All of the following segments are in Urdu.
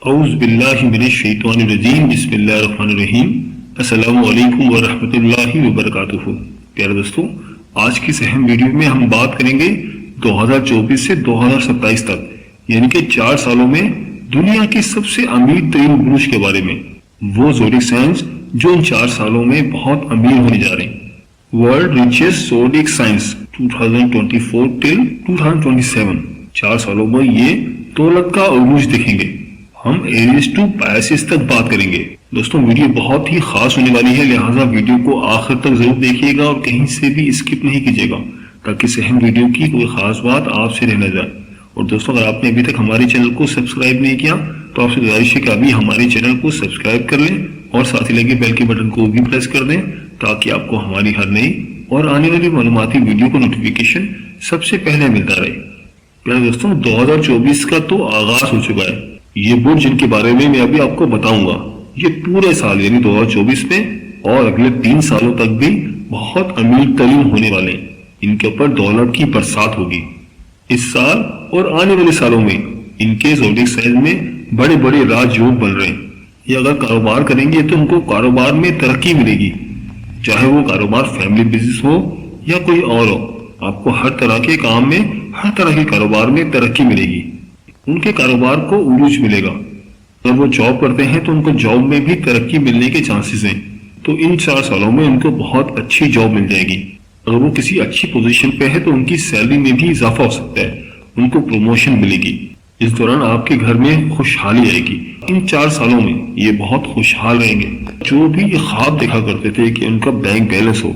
اعوذ باللہ من الشیطان الرجیم بسم اللہ الرحمن الرحیم السلام علیکم ورحمۃ اللہ وبرکاتہ۔ پیارے دوستوں، آج کی اس اہم ویڈیو میں ہم بات کریں گے 2024 سے 2027 تک یعنی کہ 4 سالوں میں دنیا کے سب سے امیر ترین برج کے بارے میں، وہ زوڈک سائنس جو ان 4 سالوں میں بہت امیر ہونے جا رہے ہیں۔ World richest zodiac science 2024 till 2027، 4 سالوں میں یہ دولت کا عروج دیکھیں گے۔ ہم ایریز ٹو پائسس تک بات کریں گے۔ دوستوں، ویڈیو بہت ہی خاص ہونے والی ہے، لہٰذا ویڈیو کو آخر تک ضرور دیکھیے گا اور کہیں سے بھی اسکپ نہیں کیجیے گا تاکہ اس اہم ویڈیو کی کوئی خاص بات آپ سے رہ نہ جائے۔ اور دوستوں، اگر آپ نے ابھی تک ہمارے چینل کو سبسکرائب نہیں کیا تو آپ سے گزارش ہے کہ ابھی ہمارے چینل کو سبسکرائب کر لیں اور ساتھ ہی لگے بیل کے بٹن کو بھی پریس کر دیں تاکہ آپ کو ہماری ہر نئی اور آنے والی معلوماتی ویڈیو کا نوٹیفیکیشن سب سے پہلے ملتا رہے۔ پیارے دوستوں، 2024 کا تو آغاز ہو چکا ہے۔ یہ برج جن کے بارے میں ابھی آپ کو بتاؤں گا، یہ پورے سال یعنی 2024 میں اور اگلے 3 سالوں تک بھی بہت امیر ترین ہونے والے ہیں۔ ان کے اوپر دولت کی برسات ہوگی۔ اس سال اور آنے والے سالوں میں ان کے زوڈک سائنس میں بڑے بڑے راج یوگ بن رہے ہیں۔ یہ اگر کاروبار کریں گے تو ان کو کاروبار میں ترقی ملے گی، چاہے وہ کاروبار فیملی بزنس ہو یا کوئی اور ہو۔ آپ کو ہر طرح کے کام میں، ہر طرح کے کاروبار میں ترقی ملے گی۔ ان کے کاروبار کو عروج ملے گا۔ اگر وہ جاب کرتے ہیں تو ان کو جاب میں بھی ترقی ملنے کے چانسز ہیں، تو ان 4 سالوں میں ان کو بہت اچھی جاب مل جائے گی۔ اگر وہ کسی اچھی پوزیشن پہ ہے تو ان کی سیلری میں بھی اضافہ ہو سکتا ہے، ان کو پروموشن ملے گی۔ اس دوران آپ کے گھر میں خوشحالی آئے گی۔ ان 4 سالوں میں یہ بہت خوشحال رہیں گے۔ جو بھی یہ خواب دیکھا کرتے تھے کہ ان کا بینک بیلنس ہو،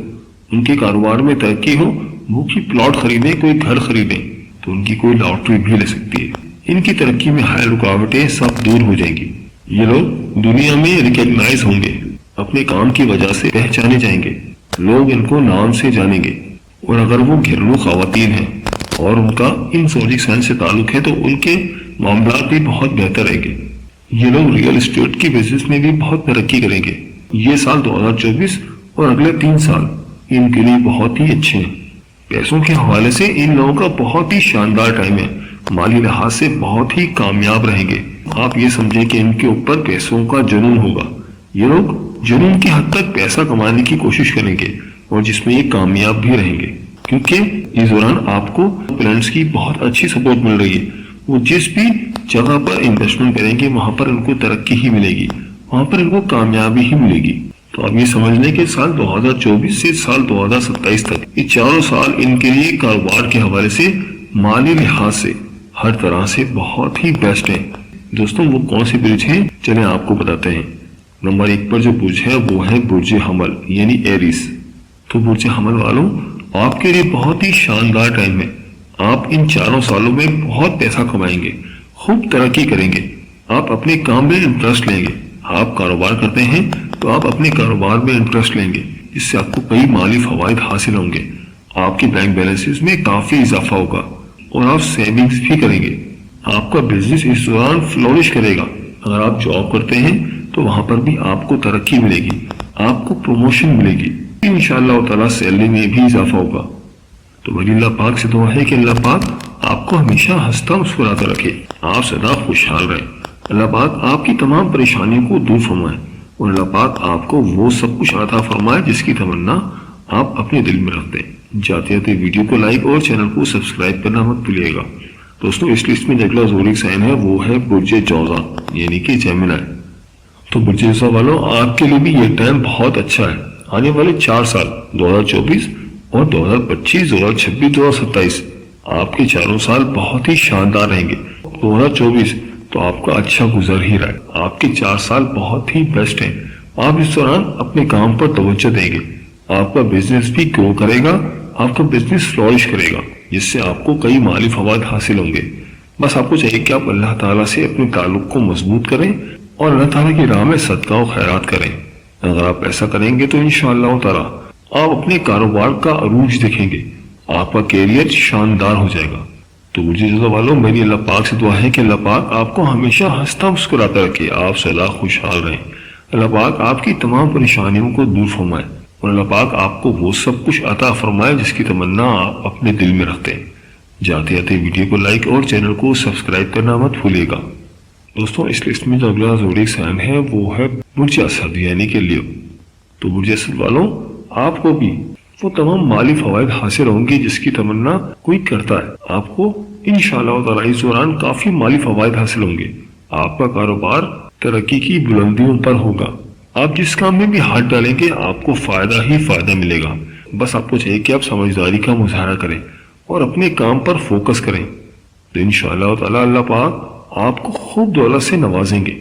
ان کے کاروبار میں ترقی ہو، وہ کی پلاٹ خریدیں، کوئی گھر خریدیں، تو ان کی کوئی لاٹری بھی لے سکتی ہے۔ ان کی ترقی میں ہر رکاوٹیں سب دور ہو جائیں گی۔ یہ لوگ دنیا میں ریکگنائز ہوں گے، اپنے کام کی وجہ سے پہچانے جائیں گے، لوگ ان کو نام سے جانیں گے۔ اور اگر وہ گھریلو خواتین ہیں اور ان کا ان زوڈک سائنس سے تعلق ہے تو ان کے معاملات بھی بہت بہتر رہیں گے۔ یہ لوگ ریئل اسٹیٹ کی بزنس میں بھی بہت ترقی کریں گے۔ یہ سال 2024 اور اگلے 3 سال ان کے لیے بہت ہی اچھے ہیں۔ پیسوں کے حوالے سے ان لوگوں کا بہت ہی شاندار ٹائم ہے۔ مالی لحاظ سے بہت ہی کامیاب رہیں گے۔ آپ یہ سمجھیں کہ ان کے اوپر پیسوں کا جنون ہوگا۔ یہ لوگ جنون کی حد تک پیسہ کمانے کی کوشش کریں گے اور جس میں یہ کامیاب بھی رہیں گے، کیونکہ اس دوران آپ کو پیرنٹس کی بہت اچھی سپورٹ مل رہی ہے۔ وہ جس بھی جگہ پر انویسٹمنٹ کریں گے وہاں پر ان کو ترقی ہی ملے گی، وہاں پر ان کو کامیابی ہی ملے گی۔ تو آپ یہ سمجھ لیں کہ سال 2024 سے سال 2027 تک یہ 4 سال ان کے لیے کاروبار کے حوالے سے، مالی لحاظ سے، ہر طرح سے بہت ہی بیسٹ ہیں۔ دوستوں، وہ کون سے برج ہیں چلیں آپ کو بتاتے ہیں۔ نمبر 1 پر جو برج ہے وہ ہے برج حمل یعنی ایریس۔ تو برج حمل والوں، آپ کے لیے بہت ہی شاندار ٹائم ہے۔ آپ ان 4 سالوں میں بہت پیسہ کمائیں گے، خوب ترقی کریں گے۔ آپ اپنے کام میں انٹرسٹ لیں گے۔ آپ کاروبار کرتے ہیں تو آپ اپنے کاروبار میں انٹرسٹ لیں گے، جس سے آپ کو کئی مالی فوائد حاصل ہوں گے۔ آپ کے بینک بیلنسز میں کافی اضافہ ہوگا اور آپ سیونگز بھی کریں گے۔ آپ کا بزنس اس دوران فلورش کرے گا۔ اگر آپ جاب کرتے ہیں تو وہاں پر بھی آپ کو ترقی ملے گی، آپ کو پروموشن ملے گی، انشاءاللہ تعالیٰ سیلری میں بھی اضافہ ہوگا۔ تو ولی اللہ پاک سے دعا ہے کہ اللہ پاک آپ کو ہمیشہ ہنستا مسکراتا رکھے، آپ سدا خوشحال رہیں۔ اللہ پاک آپ کی تمام پریشانیوں کو دور فرمائے اور اللہ پاک آپ کو وہ سب کچھ عطا فرمائے جس کی تمنا آپ اپنے دل میں رکھتے ہیں۔ جاتے جاتے ویڈیو کو لائک اور چینل کو سبسکرائب کرنا مت بھولیے گا۔ دوستوں، اس لسٹ میں جو اگلا زوڈک سائن ہے وہ ہے برج جوزا یعنی کہ جیمنائی۔ تو برج جوزا والوں، آپ کے لیے بھی یہ ٹائم بہت اچھا ہے۔ آنے والے 4 سال 2024 اور 2025، 2026، 2027 آپ کے 4 سال بہت ہی شاندار رہیں گے۔ 2024 تو آپ کا اچھا گزر ہی رہا ہے۔ آپ کے 4 سال بہت ہی بیسٹ ہیں۔ آپ اس دوران اپنے کام پر توجہ دیں گے، آپ کا بزنس بھی گرو کرے گا، آپ کا بزنس فلورش کرے گا، جس سے آپ کو کئی مالی فوائد حاصل ہوں گے۔ بس آپ کو چاہیے کہ آپ اللہ تعالیٰ سے اپنے تعلق کو مضبوط کریں اور اللہ تعالیٰ کی راہ میں صدقہ و خیرات کریں۔ اگر آپ ایسا کریں گے تو انشاءاللہ تعالیٰ آپ اپنے کاروبار کا عروج دیکھیں گے، آپ کا کیریئر شاندار ہو جائے گا۔ تو برج جوزا والوں، میری اللہ پاک سے دعا ہے کہ اللہ پاک آپ کو ہمیشہ ہنستا مسکراتا رکھے، آپ سدا خوشحال رہیں۔ اللہ پاک آپ کی تمام پریشانیوں کو دور فرمائے اور اللہ پاک آپ کو وہ سب کچھ عطا فرمائے جس کی تمنا آپ اپنے دل میں رکھتے ہیں۔ جاتے جاتے ویڈیو کو لائک اور چینل کو سبسکرائب کرنا مت بھولیے گا۔ دوستوں اس لسٹ میں جو اگلا زوڈیک سائن ہے وہ ہے برج اسد یعنی کہ لیو۔ تو برج اسد والوں آپ کو بھی وہ تمام مالی فوائد حاصل ہوں گی جس کی تمنا کوئی کرتا ہے۔ آپ کو انشاءاللہ تعالی اس دوران کافی مالی فوائد حاصل ہوں گے۔ آپ کا کاروبار ترقی کی بلندیوں پر ہوگا۔ آپ جس کام میں بھی ہاتھ ڈالیں گے آپ کو فائدہ ہی فائدہ ملے گا۔ بس آپ کو چاہیے کہ آپ سمجھداری کا مظاہرہ کریں اور اپنے کام پر فوکس کریں تو انشاءاللہ تعالی اللہ پاک آپ کو خوب دولت سے نوازیں گے۔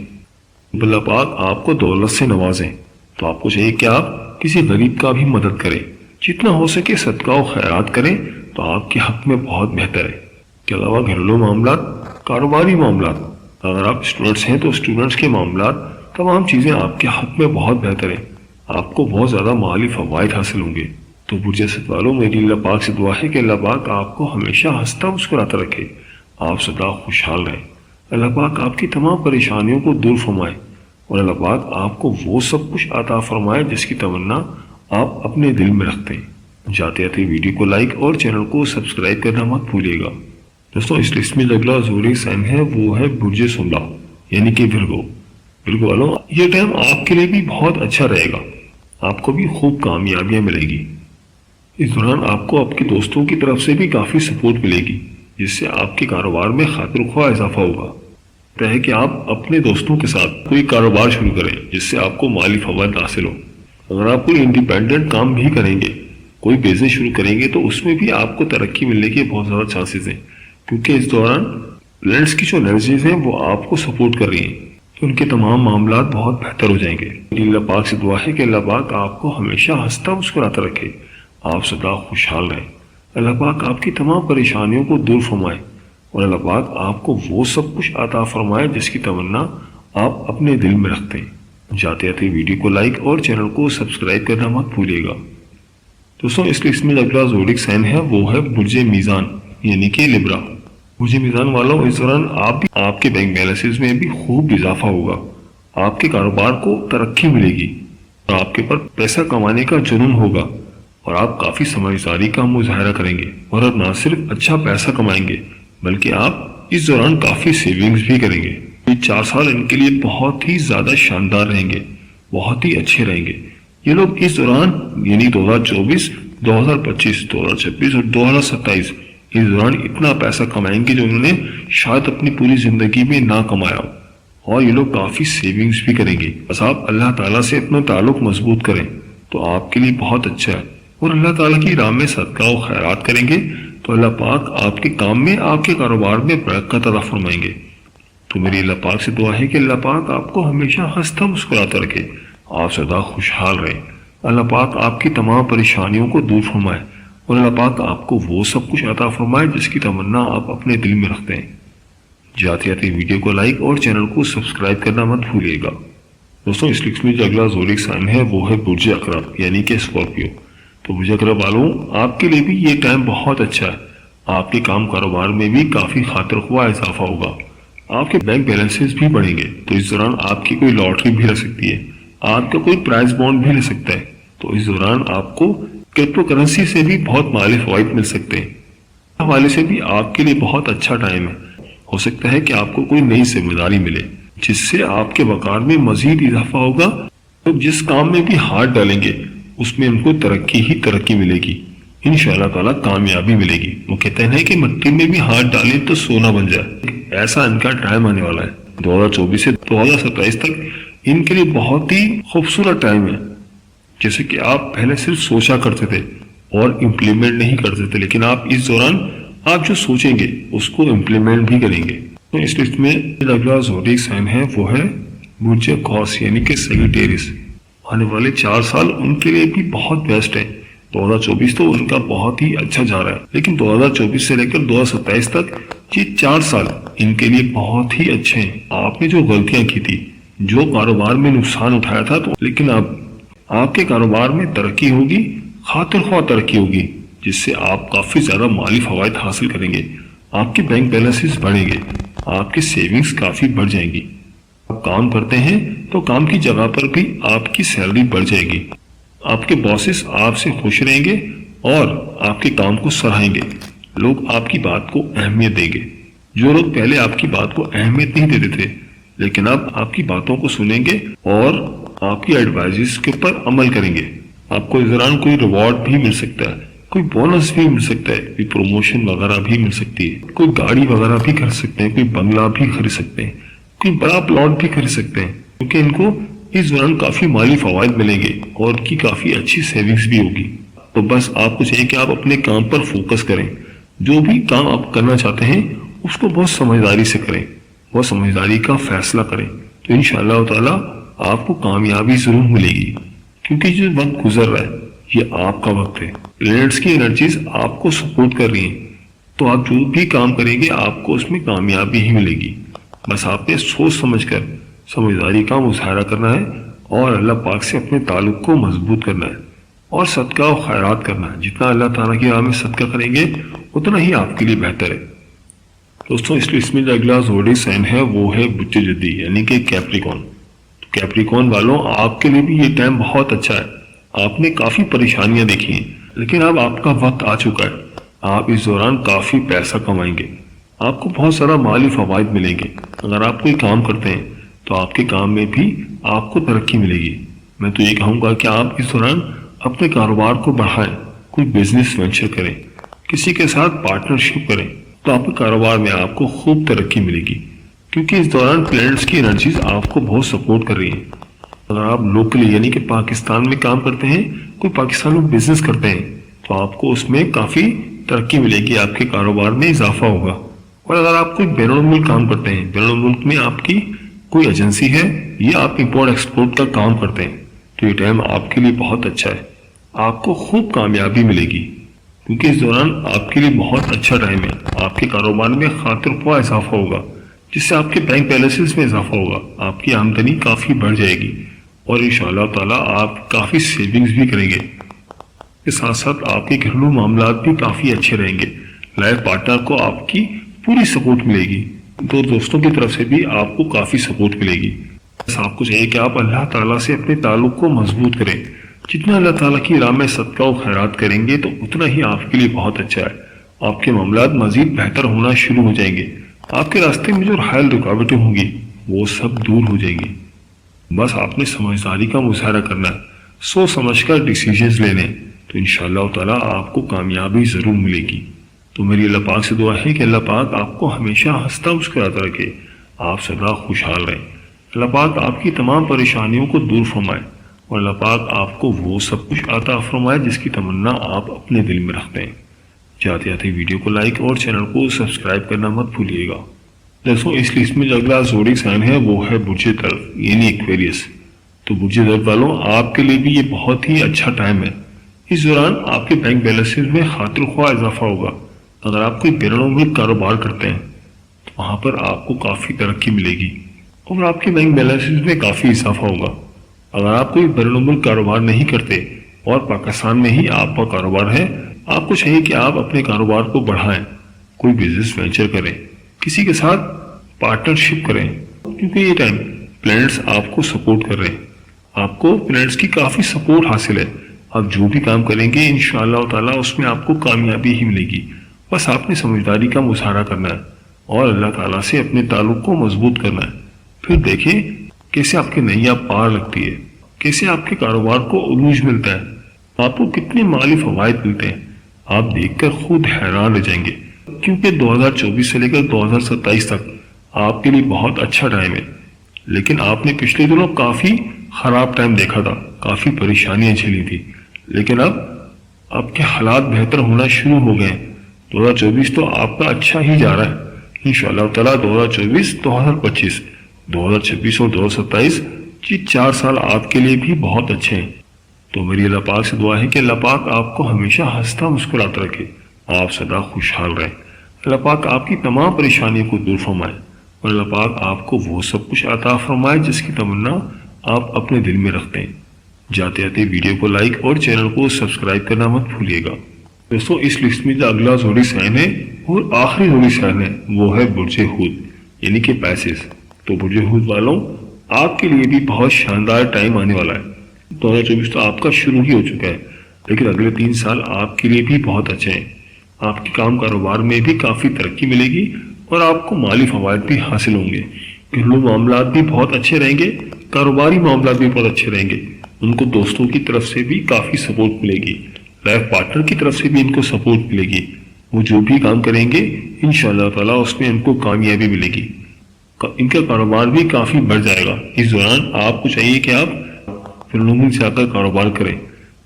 اللہ پاک آپ کو دولت سے نوازیں تو آپ کو چاہیے کہ آپ کسی غریب کا بھی مدد کریں، جتنا ہو سکے صدقہ و خیرات کریں تو آپ کے حق میں بہت بہتر ہے۔ اس کے علاوہ گھریلو معاملات، کاروباری معاملات، اگر آپ اسٹوڈنٹس ہیں تو اسٹوڈنٹس کے معاملات، تمام چیزیں آپ کے حق میں بہت بہتر ہیں۔ آپ کو بہت زیادہ مالی فوائد حاصل ہوں گے۔ تو برج اسد والوں میری اللہ پاک سے دعا ہے کہ اللہ پاک آپ کو ہمیشہ ہنستا مسکراتا رکھے، آپ سدا خوشحال رہیں۔ اللہ پاک آپ کی تمام پریشانیوں کو دور فرمائے اور اللہ پاک آپ کو وہ سب کچھ عطا فرمائے جس کی تمنا آپ اپنے دل میں رکھتے ہیں۔ جاتے جاتے ویڈیو کو لائک اور چینل کو سبسکرائب کرنا مت بھولیے گا۔ دوستوں اس لسٹ میں جو اگلا زوڈیک سائن ہے وہ ہے برج سملا یعنی کہ ورگو۔ ورگو والوں یہ ٹائم آپ کے لیے بھی بہت اچھا رہے گا، آپ کو بھی خوب کامیابیاں ملے گی۔ اس دوران آپ کو آپ کے دوستوں کی طرف سے بھی کافی سپورٹ ملے گی جس سے آپ کے کاروبار میں خاطر خواہ اضافہ ہوگا۔ ہے کہ آپ اپنے دوستوں کے ساتھ کوئی کاروبار شروع کریں جس سے آپ کو مالی فوائد حاصل ہو۔ اگر آپ کوئی انڈیپینڈنٹ کام بھی کریں گے، کوئی بزنس شروع کریں گے تو اس میں بھی آپ کو ترقی ملنے کے بہت زیادہ چانسز ہیں، کیونکہ اس دوران پلانٹس کی جو انرجیز ہیں وہ آپ کو سپورٹ کر رہی ہیں تو ان کے تمام معاملات بہت بہتر ہو جائیں گے۔ اللہ پاک سے دعا ہے کہ اللہ پاک آپ کو ہمیشہ ہنستا مسکراتا رکھے، آپ سدا خوشحال رہیں۔ اللہ پاک آپ کی تمام پریشانیوں کو دور فرمائے اور اللہ پاک آپ کو وہ سب کچھ عطا فرمائے جس کی تمنا آپ اپنے دل میں رکھتے ہیں۔ جاتے جاتے ویڈیو کو لائک اور چینل کو سبسکرائب کرنا مت بھولیے گا۔ دوستوں اس لسٹ میں اگلا زوڈیک سائن ہے وہ ہے برج میزان یعنی کہ لیبرا۔ برج میزان والوں اس دوران آپ کے بینک بیلنسز میں بھی خوب اضافہ ہوگا، آپ کے کاروبار کو ترقی ملے گی اور آپ کے پر پیسہ کمانے کا جنون ہوگا اور آپ کافی سمجھداری کا مظاہرہ کریں گے اور نہ صرف اچھا پیسہ کمائیں گے بلکہ آپ اس دوران کافی سیونگز بھی کریں گے۔ یہ 4 سال ان کے لیے بہت ہی زیادہ شاندار رہیں گے، بہت ہی اچھے رہیں گے۔ یہ لوگ اس دوران یعنی 2024، 2025، 2026 اور 2027 اس دوران اتنا پیسہ کمائیں گے جو انہوں نے شاید اپنی پوری زندگی میں نہ کمایا ہو، اور یہ لوگ کافی سیونگز بھی کریں گے۔ بس آپ اللہ تعالیٰ سے اپنا تعلق مضبوط کریں تو آپ کے لیے بہت اچھا ہے، اور اللہ تعالیٰ کی راہ میں صدقہ و خیرات کریں گے تو اللہ پاک آپ کے کام میں، آپ کے کاروبار میں برکت عطا فرمائیں گے۔ تو میری اللہ پاک سے دعا ہے کہ اللہ پاک آپ کو ہمیشہ ہنستا مسکراتا رکھے، آپ سدا خوشحال رہیں۔ اللہ پاک آپ کی تمام پریشانیوں کو دور فرمائے اور اللہ پاک آپ کو وہ سب کچھ عطا فرمائے جس کی تمنا آپ اپنے دل میں رکھتے ہیں۔ جاتے جاتے ویڈیو کو لائک اور چینل کو سبسکرائب کرنا مت بھولیے گا۔ دوستوں اس لسٹ میں جو اگلا زوڈیک سائن ہے وہ ہے برج عقرب یعنی کہ اسکارپیو۔ تو برج عقرب والوں آپ کے لیے بھی یہ ٹائم بہت اچھا ہے، آپ کے کام کاروبار میں بھی کافی خاطر خواہ اضافہ ہوگا، آپ کے بینک بیلنسز بھی بڑھیں گے۔ تو اس دوران آپ کی کوئی لاٹری بھی لگ سکتی ہے، آپ کا کوئی پرائز بانڈ بھی لے سکتا ہے۔ تو اس دوران آپ کو کرپٹو کرنسی سے بھی بہت مالی فوائد مل سکتے ہیں، حوالے سے بھی آپ کے لیے بہت اچھا ٹائم ہے۔ ہو سکتا ہے کہ آپ کو کوئی نئی ذمہ داری ملے جس سے آپ کے وقار میں مزید اضافہ ہوگا، تو جس کام میں بھی ہاتھ ڈالیں گے اس میں ان کو ترقی ہی ترقی ملے گی، انشاءاللہ تعالیٰ کامیابی ملے گی۔ وہ کہتے ہیں کہ مٹی میں بھی ہاتھ ڈالیں تو سونا بن جائے، ایسا ان کا ٹائم آنے والا ہے۔ 2024 سے 2027 تک ان کے لیے بہت ہی خوبصورت ٹائم ہے، جیسے کہ آپ پہلے صرف سوچا کرتے تھے اور امپلیمنٹ نہیں کرتے تھے، لیکن آپ اس دوران آپ جو سوچیں گے اس کو امپلیمنٹ بھی کریں گے۔ تو اس لسٹ میں اگلا زوڈیک سائن ہے وہ ہے برج قوس یعنی کہ سیگیٹیریس۔ آنے والے 4 سال ان کے لیے بھی بہت بیسٹ ہے۔ 2024 تو ان کا بہت ہی اچھا جا رہا ہے، لیکن 2024 سے لے کر 2027 تک یہ 4 سال ان کے لیے بہت ہی اچھے ہیں۔ آپ نے جو غلطیاں کی تھی، جو کاروبار میں نقصان اٹھایا تھا، تو لیکن اب آپ کے کاروبار میں ترقی ہوگی، خاطر خواہ ترقی ہوگی، جس سے آپ کافی زیادہ مالی فوائد حاصل کریں گے، آپ کے بینک بیلنسز بڑھیں گے، آپ کی سیونگز کافی بڑھ جائیں گی۔ آپ کام کرتے ہیں تو کام کی جگہ پر بھی آپ کی سیلری بڑھ جائے گی، آپ کے باسز آپ سے خوش رہیں گے اور آپ کے کام کو سراہیں گے، لوگ آپ کی بات کو اہمیت دیں گے۔ جو لوگ پہلے آپ کی بات کو اہمیت نہیں دیتے تھے لیکن اب آپ کی باتوں کو سنیں گے اور آپ کی ایڈوائزز کے اوپر عمل کریں گے۔ آپ کو اس دوران کوئی ریوارڈ بھی مل سکتا ہے، کوئی بونس بھی مل سکتا ہے، کوئی پروموشن وغیرہ بھی مل سکتی ہے، کوئی گاڑی وغیرہ بھی خرید سکتے ہیں، کوئی بنگلہ بھی خرید سکتے ہیں، کوئی بڑا پلاٹ بھی خرید سکتے ہیں، کیونکہ ان کو اس دوران کافی مالی فوائد ملیں گے اور ان کی کافی اچھی سیونگز بھی ہوگی۔ تو بس آپ کو چاہیے کہ آپ اپنے کام پر فوکس کریں، جو بھی کام آپ کرنا چاہتے ہیں اس کو بہت سمجھداری سے کریں، بہت سمجھداری کا فیصلہ کریں، تو انشاءاللہ تعالیٰ آپ کو کامیابی ضرور ملے گی، کیونکہ جو وقت گزر رہا ہے یہ آپ کا وقت ہے، پلینٹس کی انرجیز آپ کو سپورٹ کر رہی ہیں، تو آپ جو بھی کام کریں گے آپ کو اس میں کامیابی ہی ملے گی۔ بس آپ نے سوچ سمجھ کر سمجھداری کا مظاہرہ کرنا ہے اور اللہ پاک سے اپنے تعلق کو مضبوط کرنا ہے اور صدقہ و خیرات کرنا ہے۔ جتنا اللہ تعالیٰ کی راہ میں صدقہ کریں گے اتنا ہی آپ کے لیے بہتر ہے۔ دوستوں اس میں جو اگلا زوڈی سائن ہے وہ ہے بچے جدی یعنی کہ کیپریکون۔ کیپریکون والوں آپ کے لیے بھی یہ ٹائم بہت اچھا ہے۔ آپ نے کافی پریشانیاں دیکھی ہیں لیکن اب آپ کا وقت آ چکا ہے۔ آپ اس دوران کافی پیسہ کمائیں گے، آپ کو بہت سارا مالی فوائد ملیں گے۔ اگر آپ کوئی کام کرتے ہیں تو آپ کے کام میں بھی آپ کو ترقی ملے گی۔ میں تو یہ کہوں گا کہ آپ اس دوران اپنے کاروبار کو بڑھائیں، کوئی بزنس وینچر کریں، کسی کے ساتھ پارٹنرشپ کریں، تو آپ کے کاروبار میں آپ کو خوب ترقی ملے گی، کیونکہ اس دوران پلینٹس کی انرجیز آپ کو بہت سپورٹ کر رہی ہیں۔ اگر آپ لوکلی یعنی کہ پاکستان میں کام کرتے ہیں، کوئی پاکستان میں بزنس کرتے ہیں، تو آپ کو اس میں کافی ترقی ملے گی، آپ کے کاروبار میں اضافہ ہوگا۔ اور اگر آپ کوئی بین الملک کام کرتے ہیں، بین الملک میں آپ کی کوئی ایجنسی ہے یا آپ امپورٹ ایکسپورٹ کا کام کرتے ہیں، تو یہ ٹائم آپ کے لیے بہت اچھا ہے، آپ کو خوب کامیابی ملے گی، کیونکہ اس دوران آپ کے لیے بہت اچھا ٹائم ہے۔ آپ کے کاروبار میں خاطر خواہ اضافہ ہوگا، جس سے آپ کے بینک بیلنسز میں اضافہ ہوگا، آپ کی آمدنی کافی بڑھ جائے گی اور انشاءاللہ تعالیٰ آپ کافی سیونگز بھی کریں گے۔ اس ساتھ ساتھ آپ کے گھریلو معاملات بھی کافی اچھے رہیں گے، لائف پارٹنر کو آپ کی پوری سپورٹ ملے گی، تو دوستوں کی طرف سے بھی آپ کو کافی سپورٹ ملے گی۔ بس آپ کو چاہیے کہ آپ اللہ تعالیٰ سے اپنے تعلق کو مضبوط کریں، جتنا اللہ تعالیٰ کی راہ میں صدقہ و خیرات کریں گے تو اتنا ہی آپ کے لیے بہت اچھا ہے۔ آپ کے معاملات مزید بہتر ہونا شروع ہو جائیں گے، آپ کے راستے میں جو حائل رکاوٹیں ہوں گی وہ سب دور ہو جائیں گی۔ بس آپ نے سمجھداری کا مظاہرہ کرنا ہے، سوچ سمجھ کر ڈیسیجنز لینے، تو انشاءاللہ تعالیٰ آپ کو کامیابی ضرور ملے گی۔ تو میری اللہ پاک سے دعا ہے کہ اللہ پاک آپ کو ہمیشہ ہنستا مسکراتا رکھے، آپ سدا خوشحال رہیں۔ اللہ پاک آپ کی تمام پریشانیوں کو دور فرمائے اور اللہ پاک آپ کو وہ سب کچھ عطا فرمائے جس کی تمنا آپ اپنے دل میں رکھتے ہیں۔ جاتے جاتے ویڈیو کو لائک اور چینل کو سبسکرائب کرنا مت بھولیے گا۔ دوستوں اس لسٹ میں جو اگلا زوڈی سائن ہے وہ ہے برج درب یعنی ایکویریس۔ تو برج درب والوں آپ کے لیے بھی یہ بہت ہی اچھا ٹائم ہے۔ اس دوران آپ کے بینک بیلنسز میں خاطر خواہ اضافہ ہوگا۔ اگر آپ کوئی بین الملک کاروبار کرتے ہیں تو وہاں پر آپ کو کافی ترقی ملے گی اور آپ کے بینک بیلنسز میں کافی اضافہ ہوگا۔ اگر آپ کوئی بین الملک کاروبار نہیں کرتے اور پاکستان میں ہی آپ کا کاروبار ہے، آپ کو چاہیے کہ آپ اپنے کاروبار کو بڑھائیں، کوئی بزنس وینچر کریں، کسی کے ساتھ پارٹنرشپ کریں، کیونکہ یہ ٹائم پلینٹس آپ کو سپورٹ کر رہے ہیں، آپ کو پلینٹس کی کافی سپورٹ حاصل ہے۔ آپ جو بھی کام کریں گے انشاءاللہ تعالیٰ اس میں آپ کو کامیابی ہی ملے گی۔ بس آپ نے سمجھداری کا مظاہرہ کرنا ہے اور اللہ تعالیٰ سے اپنے تعلق کو مضبوط کرنا ہے، پھر دیکھیں کیسے آپ کی نیا پار لگتی ہے، کیسے آپ کے کاروبار کو عروج ملتا ہے، آپ کو کتنے مالی فوائد ملتے ہیں، آپ دیکھ کر خود حیران رہ جائیں گے، کیونکہ 2024 سے لے کر 2027 تک آپ کے لیے بہت اچھا ٹائم ہے۔ لیکن آپ نے پچھلے دنوں کافی خراب ٹائم دیکھا تھا، کافی پریشانیاں جھیلی تھی، لیکن اب کے حالات بہتر ہونا شروع ہو گئے۔ 2024 تو آپ کا اچھا ہی جا رہا ہے انشاءاللہ تعالیٰ۔ 2024 2025 2026 اور 2027 یہ 4 سال آپ کے لیے بھی بہت اچھے ہیں۔ تو میری اللہ پاک سے دعا ہے کہ اللہ پاک آپ کو ہمیشہ ہنستا مسکراتا رکھے، آپ سدا خوشحال رہیں، اللہ پاک آپ کی تمام پریشانیوں کو دور فرمائے اور اللہ پاک آپ کو وہ سب کچھ عطا فرمائے جس کی تمنا آپ اپنے دل میں رکھتے ہیں۔ جاتے جاتے ویڈیو کو لائک اور چینل کو سبسکرائب کرنا مت بھولیے گا۔ دوستوں اس لسٹ میں جو اگلا زوڈی سائن ہے اور آخری زوڈی سائن ہے وہ ہے برج ہود یعنی کہ پیسز۔ تو برج ہود والوں آپ کے لیے بھی بہت شاندار ٹائم آنے والا ہے۔ 2024 تو آپ کا شروع ہی ہو چکا ہے، لیکن اگلے 3 سال آپ کے لیے بھی بہت اچھے ہیں۔ آپ کے کام کاروبار میں بھی کافی ترقی ملے گی اور آپ کو مالی فوائد بھی حاصل ہوں گے۔ گھریلو معاملات بھی بہت اچھے رہیں گے، کاروباری معاملات بھی بہت اچھے رہیں گے، ان کو دوستوں کی طرف سے بھی کافی سپورٹ ملے گی، لائف پارٹنر کی طرف سے بھی ان کو سپورٹ ملے گی، وہ جو بھی کام کریں گے انشاءاللہ تعالیٰ اس میں ان کو کامیابی ملے گی، ان کا کاروبار بھی کافی بڑھ جائے گا۔ اس دوران آپ کو چاہیے کہ آپ بیرون ملک جا کر کاروبار کریں،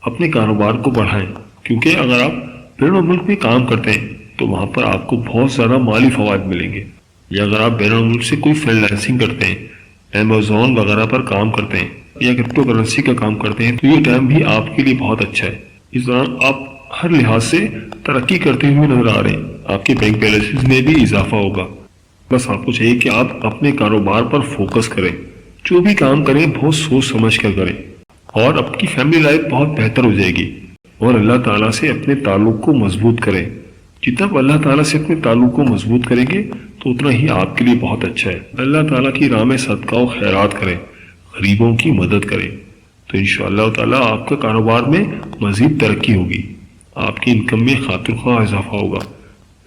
اپنے کاروبار کو بڑھائیں، کیونکہ اگر آپ بیرون ملک میں کام کرتے ہیں تو وہاں پر آپ کو بہت زیادہ مالی فوائد ملیں گے، یا اگر آپ بیرون ملک سے کوئی فری لانسنگ کرتے ہیں، امیزون وغیرہ پر کام کرتے ہیں یا کرپٹو کرنسی کا کام کرتے ہیں تو یہ ٹائم بھی آپ کے لیے بہت اچھا ہے۔ اس دوران آپ ہر لحاظ سے ترقی کرتے ہوئے نظر آ رہے ہیں، آپ کے بینک بیلنسز میں بھی اضافہ ہوگا۔ بس آپ کو چاہیے کہ آپ اپنے کاروبار پر فوکس کریں، جو بھی کام کریں بہت سوچ سمجھ کر کریں، اور آپ کی فیملی لائف بہت بہتر ہو جائے گی، اور اللہ تعالیٰ سے اپنے تعلق کو مضبوط کریں۔ جتنا آپ اللہ تعالیٰ سے اپنے تعلق کو مضبوط کریں گے تو اتنا ہی آپ کے لیے بہت اچھا ہے۔ اللہ تعالیٰ کی راہ میں صدقہ و خیرات کریں، غریبوں کی مدد کریں، تو انشاءاللہ تعالیٰ آپ کا کاروبار میں مزید ترقی ہوگی، آپ کی انکم میں خاطر خواہ اضافہ ہوگا،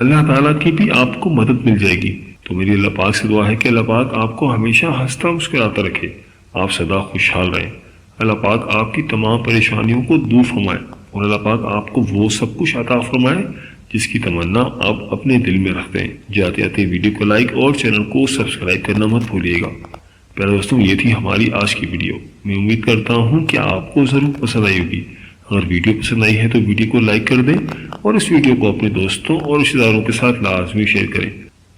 اللہ تعالیٰ کی بھی آپ کو مدد مل جائے گی۔ تو میری اللہ پاک سے دعا ہے کہ اللہ پاک آپ کو ہمیشہ ہنستا مسکراتا رکھے، آپ سدا خوشحال رہیں، اللہ پاک آپ کی تمام پریشانیوں کو دور فرمائے، اور اللہ پاک آپ کو وہ سب کچھ عطا فرمائے جس کی تمنا آپ اپنے دل میں رکھتے ہیں۔ جاتے جاتے ویڈیو کو لائک اور چینل کو سبسکرائب کرنا مت بھولیے گا۔ پیارے دوستوں، یہ تھی ہماری آج کی ویڈیو، میں امید کرتا ہوں کہ آپ کو ضرور پسند آئی ہوگی۔ اگر ویڈیو پسند آئی ہے تو ویڈیو کو لائک کر دیں، اور اس ویڈیو کو اپنے دوستوں اور رشتہ داروں کے ساتھ لازمی شیئر کریں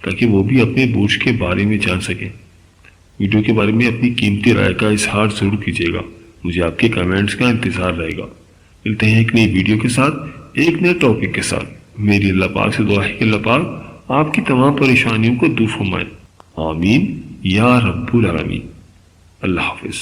تاکہ وہ بھی اپنے بورڈ کے بارے میں جان سکیں۔ ویڈیو کے بارے میں اپنی قیمتی رائے کا اظہار ضرور کیجیے گا، مجھے آپ کے کمنٹس کا انتظار رہے گا۔ ملتے ہیں ایک نئی ویڈیو کے ساتھ، ایک نئے ٹاپک کے ساتھ۔ میری اللہ پاک سے دعا ہے کہ اللہ پاک آپ کی تمام پریشانیوں کو دور فرمائے، آمین یا رب العالمین۔ اللہ حافظ۔